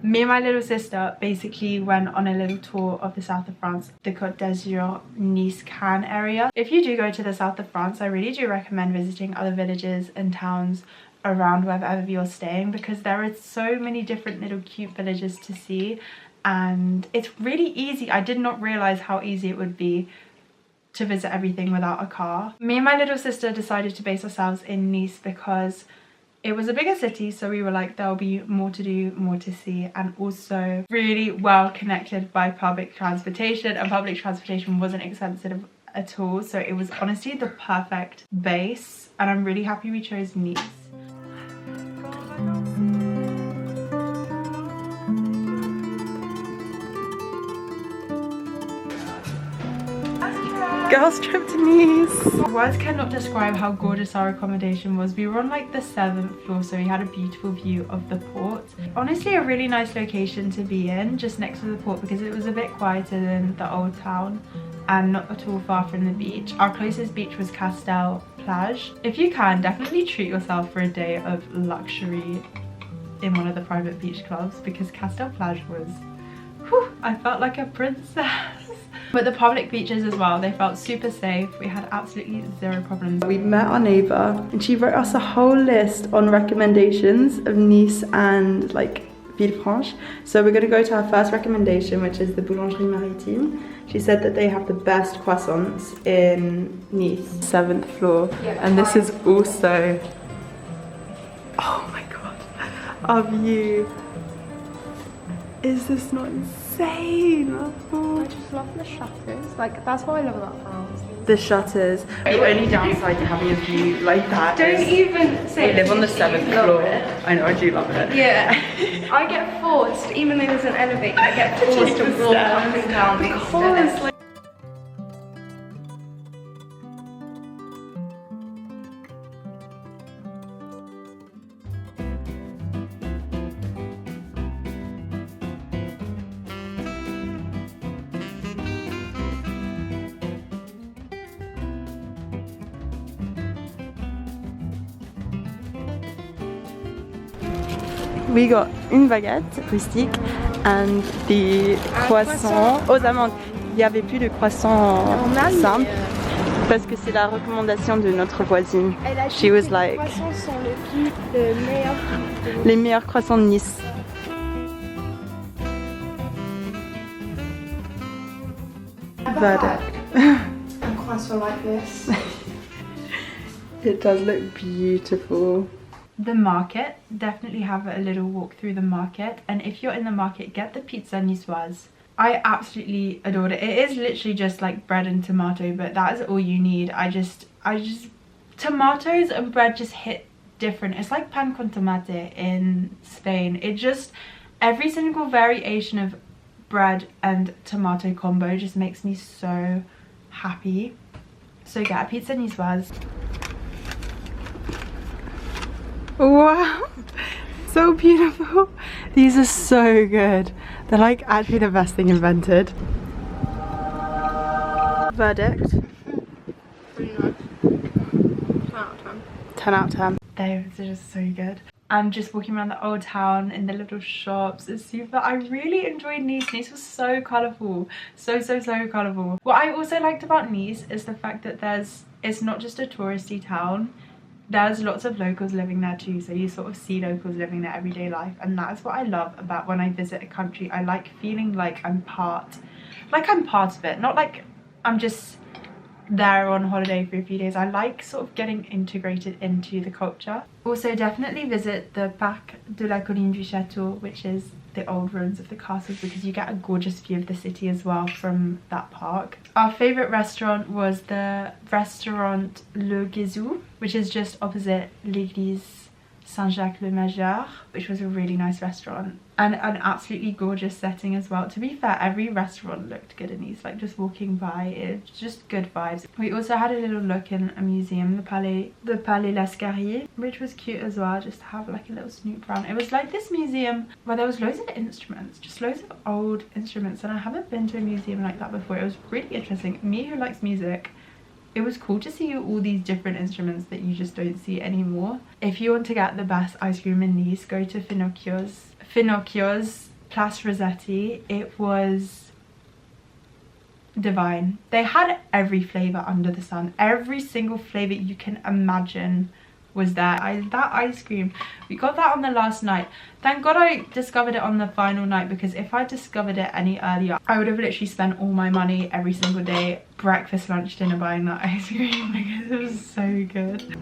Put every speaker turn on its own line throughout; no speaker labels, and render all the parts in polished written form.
Me and my little sister basically went on a little tour of the south of France, the Côte d'Azur, Nice, Cannes area. If you do go to the south of France, I really do recommend visiting other villages and towns around wherever you're staying, because there are so many different little cute villages to see, and it's really easy. I did not realize how easy it would be to visit everything without a car. Me and my little sister decided to base ourselves in Nice because it was a bigger city, so we were like, there'll be more to do, more to see, and also really well connected by public transportation, and public transportation wasn't expensive at all, so it was honestly the perfect base, and I'm really happy we chose Nice. Girls trip to Nice. Words cannot describe how gorgeous our accommodation was. We were on like the 7th floor, so we had a beautiful view of the port. Honestly, a really nice location to be in, just next to the port, because it was a bit quieter than the old town and not at all far from the beach. Our closest beach was Castel Plage. If you can, definitely treat yourself for a day of luxury in one of the private beach clubs, because Castel Plage was, whew, I felt like a princess. But the public beaches as well, they felt super safe. We had absolutely zero problems. We met our neighbour and she wrote us a whole list on recommendations of Nice and like Villefranche. So we're going to go to our first recommendation, which is the Boulangerie Maritime. She said that they have the best croissants in Nice. 7th floor. Yeah, and this is also, oh my god, our view. Is this not insane? Oh. I just love the shutters. Like, that's what I love about France. The shutters. The only downside to having a view like that Don't even say we live on the 7th floor. I know, I do love it. Yeah. I get forced, even though there's an elevator, I get forced to walk up and down these stairs. Like, we got une baguette rustique and the croissant aux amandes. Il n'y avait plus de croissant simple parce que c'est la recommandation de notre voisine. She was like, les croissants sont les meilleurs croissants de Nice. Verdict. A croissant like this. It does look beautiful. The market, definitely have a little walk through the market, and if you're in the market, get the pizza niçoise. I absolutely adored it. It is literally just like bread and tomato, but that is all you need. I just tomatoes and bread just hit different. It's like pan con tomate in Spain. It just, every single variation of bread and tomato combo just makes me so happy. So get a pizza niçoise. Wow, so beautiful. These are so good. They're like actually the best thing invented. Verdict? Pretty nice. 10 out of 10. 10 out of 10. They're just so good. And just walking around the old town in the little shops is super. I really enjoyed Nice. Nice was so colourful. So colourful. What I also liked about Nice is the fact that it's not just a touristy town. There's lots of locals living there too, so you sort of see locals living their everyday life, and that's what I love about when I visit a country. I like feeling like I'm part of it, not like I'm just there on holiday for a few days. I like sort of getting integrated into the culture. Also, definitely visit the Parc de la Colline du Château, which is the old ruins of the castles, because you get a gorgeous view of the city as well from that park. Our favourite restaurant was the restaurant Le Guézou, which is just opposite l'église Saint-Jacques-le-Majeur, which was a really nice restaurant and an absolutely gorgeous setting as well. To be fair, every restaurant looked good in these, like just walking by, it's just good vibes. We also had a little look in a museum, the Palais Lascarié, which was cute as well, just to have like a little snoop around. It was like this museum where there was loads of instruments, just loads of old instruments, and I haven't been to a museum like that before. It was really interesting. Me who likes music, it was cool to see all these different instruments that you just don't see anymore. If you want to get the best ice cream in Nice, go to Finocchio's. Finocchio's Place Rossetti. It was divine. They had every flavour under the sun. Every single flavour you can imagine was there. That ice cream, we got that on the last night. Thank God I discovered it on the final night, because if I discovered it any earlier, I would have literally spent all my money every single day, breakfast, lunch, dinner, buying that ice cream, because it was so good.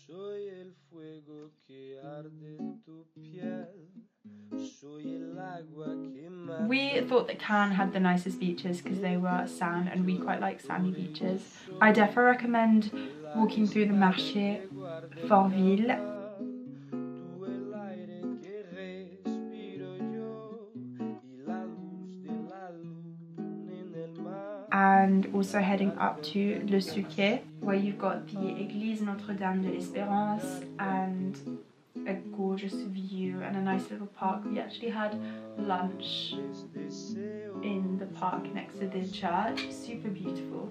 Soy el fuego que arde en tu piel. Soy el agua que mata.
We thought that Cannes had the nicest beaches because they were sand, and we quite like sandy beaches. I definitely recommend walking through the Marché Fort-Ville. And also heading up to Le Souquet, where you've got the Église Notre-Dame de l'Espérance and a gorgeous view and a nice little park. We actually had lunch in the park next to the church. Super beautiful.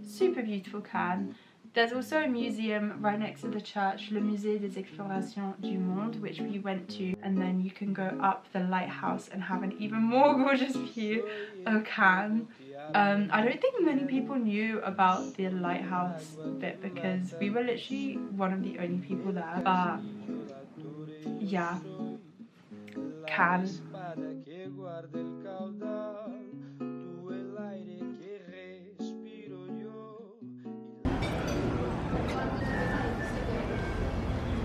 Super beautiful Cannes. There's also a museum right next to the church, Le Musée des Explorations du Monde, which we went to, and then you can go up the lighthouse and have an even more gorgeous view of Cannes. I don't think many people knew about the lighthouse bit because we were literally one of the only people there, but yeah, Cannes.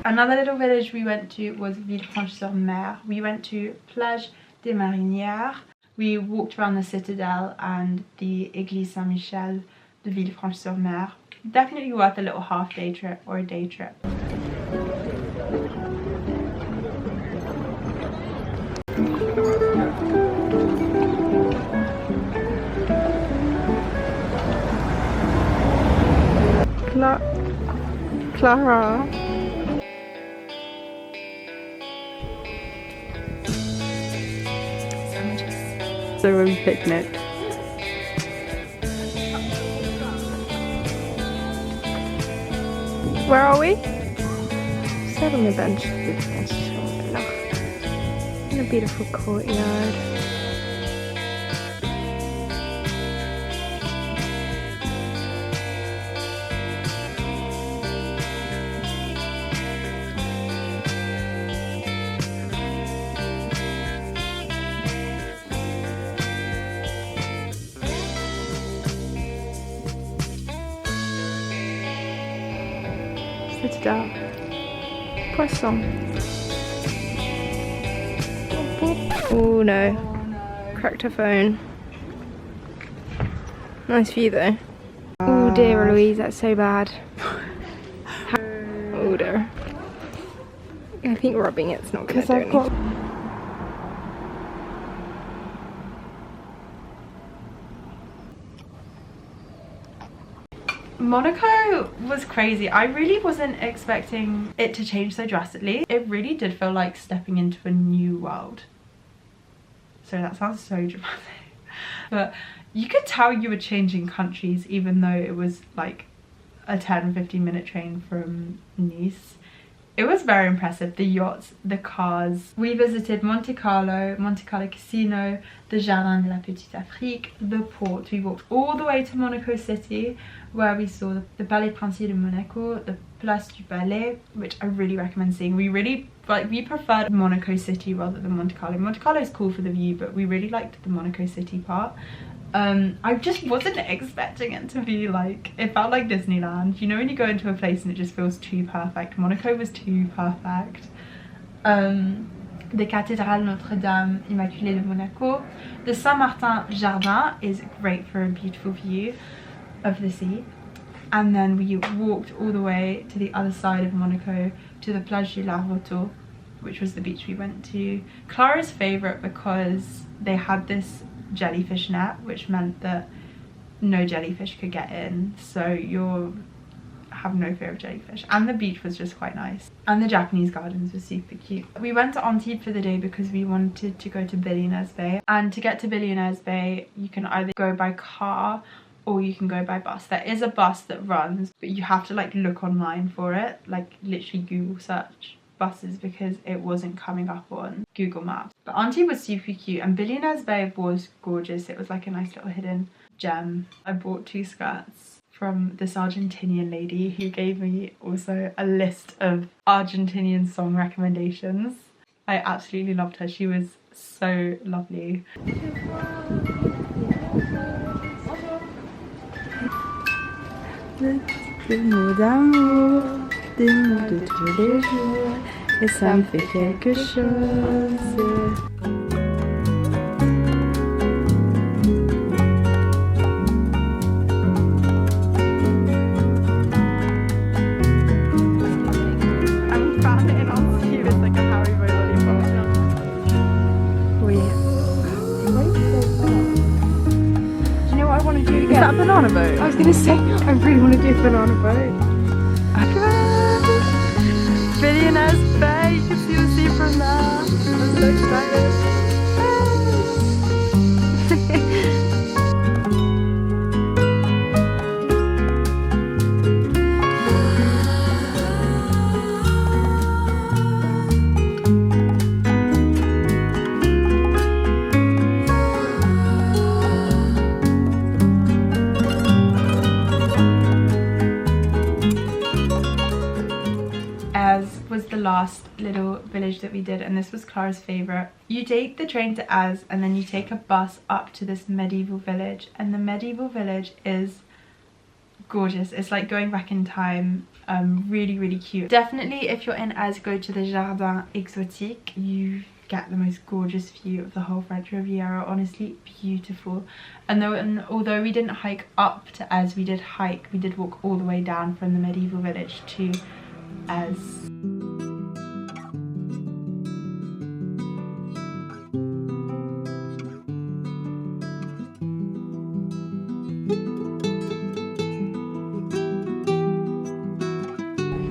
Another little village we went to was Villefranche-sur-Mer. We went to Plage des Marinières. We walked around the citadel and the Église Saint-Michel de Villefranche-sur-Mer. Definitely worth a little half-day trip or a day trip. Clara. So when we picnicked. Where are we? Sat on the bench in a beautiful courtyard. Citadel. Poisson. Oh no. Cracked her phone. Nice view though. Oh dear Eloise, that's so bad. Oh
shoulder. I think rubbing it's not going to do anything.
Monaco was crazy. I really wasn't expecting it to change so drastically. It really did feel like stepping into a new world. So that sounds so dramatic. But you could tell you were changing countries even though it was like a 10-15 minute train from Nice. It was very impressive. The yachts, the cars. We visited Monte Carlo Casino, the Jardin de la Petite Afrique, the port. We walked all the way to Monaco City where we saw the Palais Princier de Monaco, the Place du Palais, which I really recommend seeing. We preferred Monaco City rather than Monte Carlo. Monte Carlo is cool for the view, but we really liked the Monaco City part. I just wasn't expecting it to be like, it felt like Disneyland. You know when you go into a place and it just feels too perfect? Monaco was too perfect. The Cathédrale Notre-Dame Immaculée de Monaco. The Saint-Martin Jardin is great for a beautiful view of the sea. And then we walked all the way to the other side of Monaco to the Plage du Larvoto, which was the beach we went to. Clara's favourite because they had this jellyfish net, which meant that no jellyfish could get in, so you'll have no fear of jellyfish. And the beach was just quite nice, and the Japanese gardens were super cute. We went to Antibes for the day because we wanted to go to Billionaires Bay, and to get to Billionaires Bay you can either go by car or you can go by bus. There is a bus that runs, but you have to like look online for it, like literally Google search buses, because it wasn't coming up on Google Maps. But Antibes was super cute, and Billionaires Bay was gorgeous. It was like a nice little hidden gem. I bought 2 skirts from this Argentinian lady who gave me also a list of Argentinian song recommendations. I absolutely loved her. She was so lovely.
Des mots d'amour, des mots de tous les jours, et ça me fait quelque chose.
Is that a banana boat? I was gonna say, I really want to do a banana boat.
Okay. Billionaires Bay, you can see the sea from there. I'm so excited. Was the last little village that we did, and this was Clara's favourite. You take the train to Az and then you take a bus up to this medieval village, and the medieval village is gorgeous. It's like going back in time. Really cute. Definitely if you're in Az, go to the Jardin Exotique. You get the most gorgeous view of the whole French Riviera. Honestly beautiful. And although we didn't hike up to Az, we did walk all the way down from the medieval village to Az.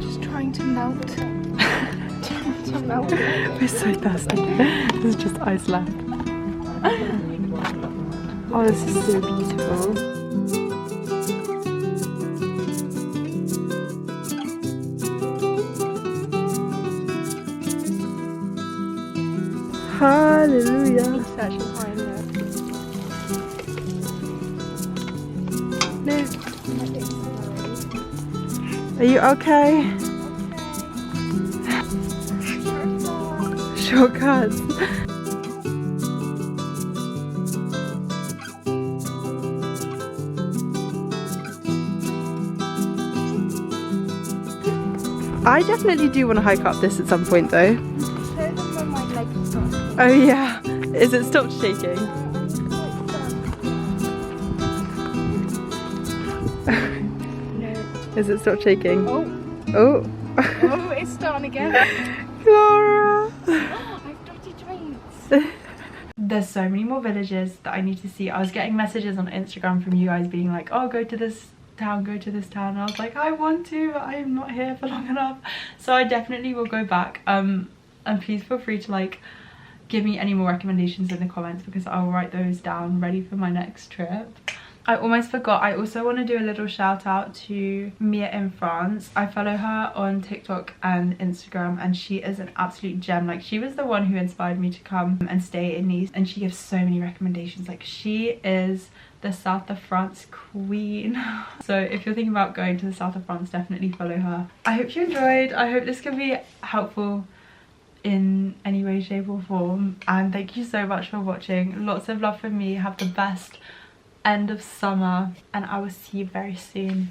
Just trying to melt.
We're so thirsty. There's just ice left. Oh, this is so beautiful. Hallelujah.
It's actually high in there.
Are you okay? Shortcuts. I definitely do want to hike up this at some point though. Oh yeah. Is it stopped shaking? Is it stopped shaking?
Oh.
Oh.
Oh, it's starting again.
Clara!
I've dotted joints.
There's so many more villages that I need to see. I was getting messages on Instagram from you guys being like, oh, go to this town, go to this town. And I was like, I want to, but I am not here for long enough. So I definitely will go back. And please feel free to like give me any more recommendations in the comments, because I'll write those down ready for my next trip. I almost forgot, I also want to do a little shout out to María in France. I follow her on TikTok and Instagram, and she is an absolute gem. Like, she was the one who inspired me to come and stay in Nice, and she gives so many recommendations. Like, she is the south of France queen. So if you're thinking about going to the south of France, definitely follow her. I hope you enjoyed. I hope this can be helpful in any way, shape or form, and thank you so much for watching. Lots of love from me. Have the best end of summer, and I will see you very soon.